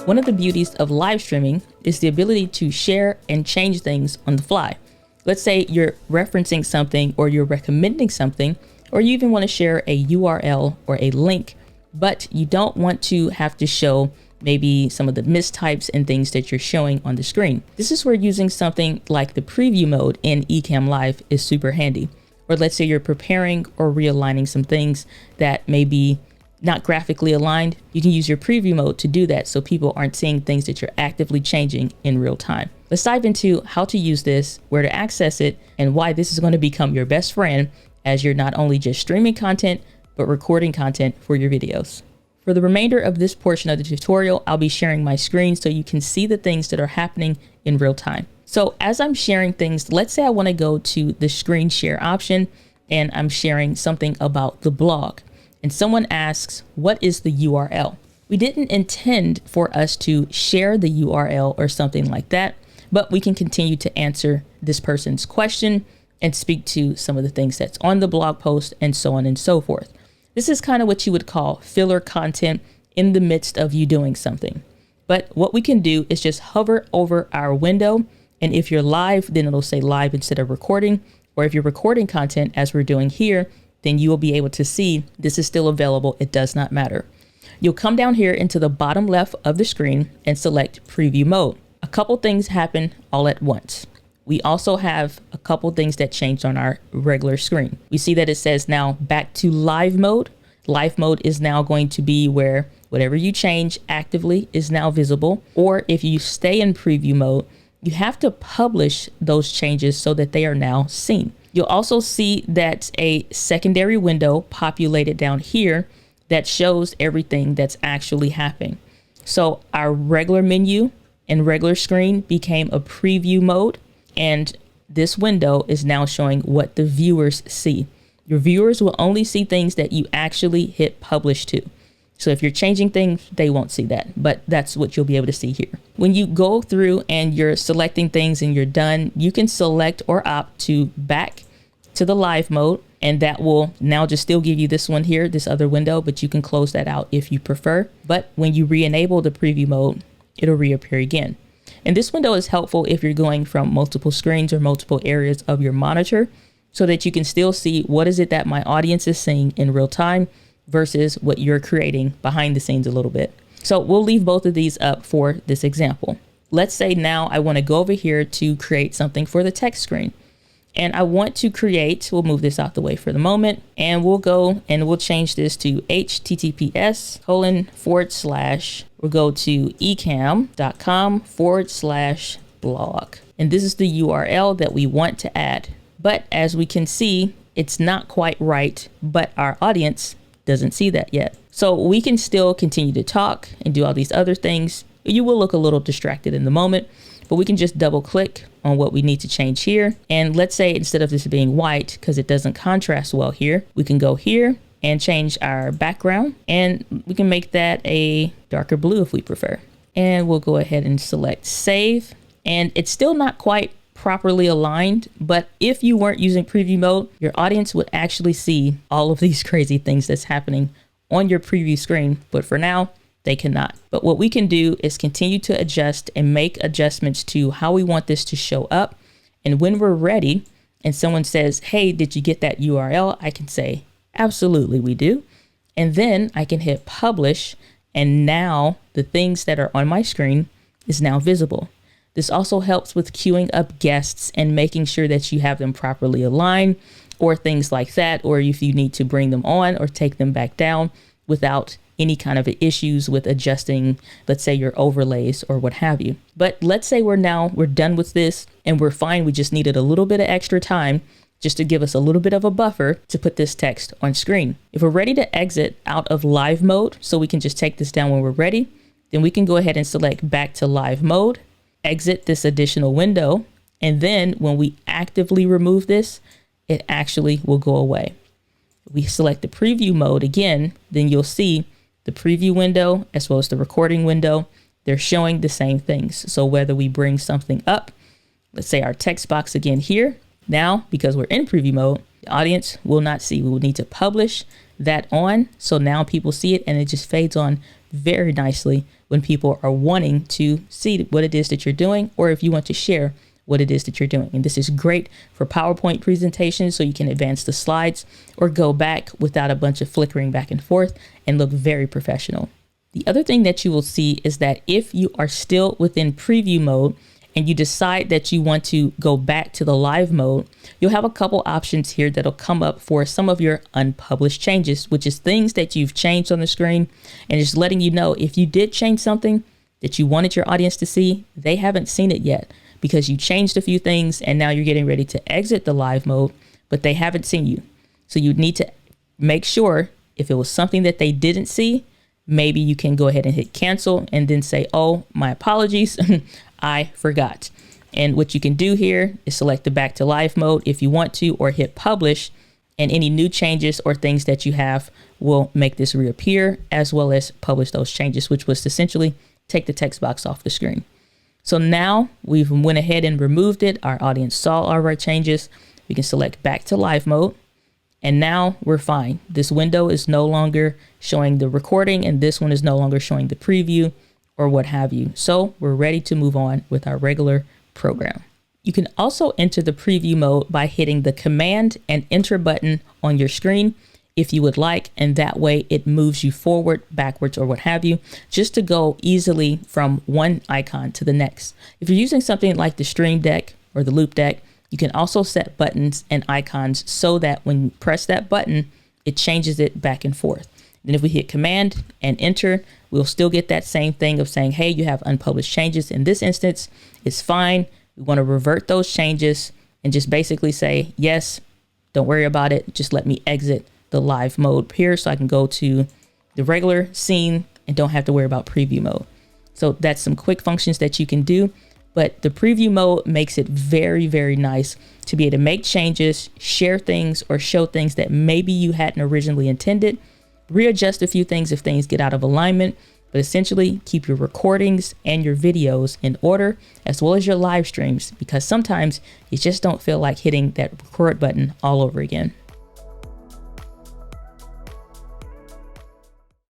One of the beauties of live streaming is the ability to share and change things on the fly. Let's say you're referencing something or you're recommending something, or you even want to share a URL or a link, but you don't want to have to show maybe some of the mistypes and things that you're showing on the screen. This is where using something like the preview mode in Ecamm Live is super handy. Or let's say you're preparing or realigning some things that may be not graphically aligned. You can use your preview mode to do that so people aren't seeing things that you're actively changing in real time. Let's dive into how to use this, where to access it, and why this is going to become your best friend as you're not only just streaming content, but recording content for your videos. For the remainder of this portion of the tutorial, I'll be sharing my screen so you can see the things that are happening in real time. So as I'm sharing things, let's say I want to go to the screen share option and I'm sharing something about the blog. And someone asks, what is the URL? We didn't intend for us to share the URL or something like that, but we can continue to answer this person's question and speak to some of the things that's on the blog post and so on and so forth. This is kind of what you would call filler content in the midst of you doing something. But what we can do is just hover over our window. And if you're live, then it'll say live instead of recording. Or if you're recording content as we're doing here, then you will be able to see this is still available. It does not matter. You'll come down here into the bottom left of the screen and select preview mode. A couple things happen all at once. We also have a couple things that changed on our regular screen. We see that it says now back to live mode. Live mode is now going to be where whatever you change actively is now visible. Or if you stay in preview mode, you have to publish those changes so that they are now seen. You'll also see that a secondary window populated down here that shows everything that's actually happening. So our regular menu and regular screen became a preview mode. And this window is now showing what the viewers see. Your viewers will only see things that you actually hit publish to. So if you're changing things, they won't see that, but that's what you'll be able to see here. When you go through and you're selecting things and you're done, you can select or opt to back to the live mode, and that will now just still give you this one here, this other window, but you can close that out if you prefer. But when you re-enable the preview mode, it'll reappear again. And this window is helpful if you're going from multiple screens or multiple areas of your monitor so that you can still see what is it that my audience is seeing in real time versus what you're creating behind the scenes a little bit. So we'll leave both of these up for this example. Let's say now I want to go over here to create something for the text screen. And I want to create, we'll move this out the way for the moment, and we'll go and we'll change this to https:// we'll go to ecamm.com/blog. And this is the URL that we want to add. But as we can see, it's not quite right, but our audience doesn't see that yet. So we can still continue to talk and do all these other things. You will look a little distracted in the moment, but we can just double click on what we need to change here. And let's say instead of this being white, because it doesn't contrast well here, we can go here and change our background, and we can make that a darker blue if we prefer. And we'll go ahead and select save. And it's still not quite properly aligned, but if you weren't using preview mode, your audience would actually see all of these crazy things that's happening on your preview screen. But for now, they cannot. But what we can do is continue to adjust and make adjustments to how we want this to show up. And when we're ready and someone says, hey, did you get that URL? I can say, absolutely, we do. And then I can hit publish. And now the things that are on my screen is now visible. This also helps with queuing up guests and making sure that you have them properly aligned or things like that. Or if you need to bring them on or take them back down without any kind of issues with adjusting, let's say your overlays or what have you. But let's say we're done with this and we're fine. We just needed a little bit of extra time just to give us a little bit of a buffer to put this text on screen. If we're ready to exit out of live mode, so we can just take this down when we're ready, then we can go ahead and select back to live mode, exit this additional window. And then when we actively remove this, it actually will go away. If we select the preview mode again, then you'll see the preview window as well as the recording window, they're showing the same things. So whether we bring something up, let's say our text box again here, now because we're in preview mode, the audience will not see. We will need to publish that on. So now people see it and it just fades on very nicely when people are wanting to see what it is that you're doing, or if you want to share what it is that you're doing. And this is great for PowerPoint presentations, so you can advance the slides or go back without a bunch of flickering back and forth and look very professional. The other thing that you will see is that if you are still within preview mode and you decide that you want to go back to the live mode, you'll have a couple options here that'll come up for some of your unpublished changes, which is things that you've changed on the screen, and just letting you know if you did change something that you wanted your audience to see, they haven't seen it yet because you changed a few things and now you're getting ready to exit the live mode, but they haven't seen you. So you need to make sure if it was something that they didn't see, maybe you can go ahead and hit cancel and then say, oh, my apologies, I forgot. And what you can do here is select the back to live mode if you want to, or hit publish, and any new changes or things that you have will make this reappear, as well as publish those changes, which was essentially take the text box off the screen. So now we've went ahead and removed it. Our audience saw all of our changes. We can select back to live mode. And now we're fine. This window is no longer showing the recording, and this one is no longer showing the preview or what have you. So we're ready to move on with our regular program. You can also enter the preview mode by hitting the Command and Enter button on your screen if you would like, and that way it moves you forward, backwards, or what have you, just to go easily from one icon to the next. If you're using something like the Stream Deck or the Loop Deck, you can also set buttons and icons so that when you press that button, it changes it back and forth. Then if we hit Command and Enter, we'll still get that same thing of saying, hey, you have unpublished changes. In this instance, it's fine. We want to revert those changes and just basically say, yes, don't worry about it. Just let me exit the live mode here so I can go to the regular scene and don't have to worry about preview mode. So that's some quick functions that you can do. But the preview mode makes it very, very nice to be able to make changes, share things, or show things that maybe you hadn't originally intended, readjust a few things if things get out of alignment, but essentially keep your recordings and your videos in order, as well as your live streams, because sometimes you just don't feel like hitting that record button all over again.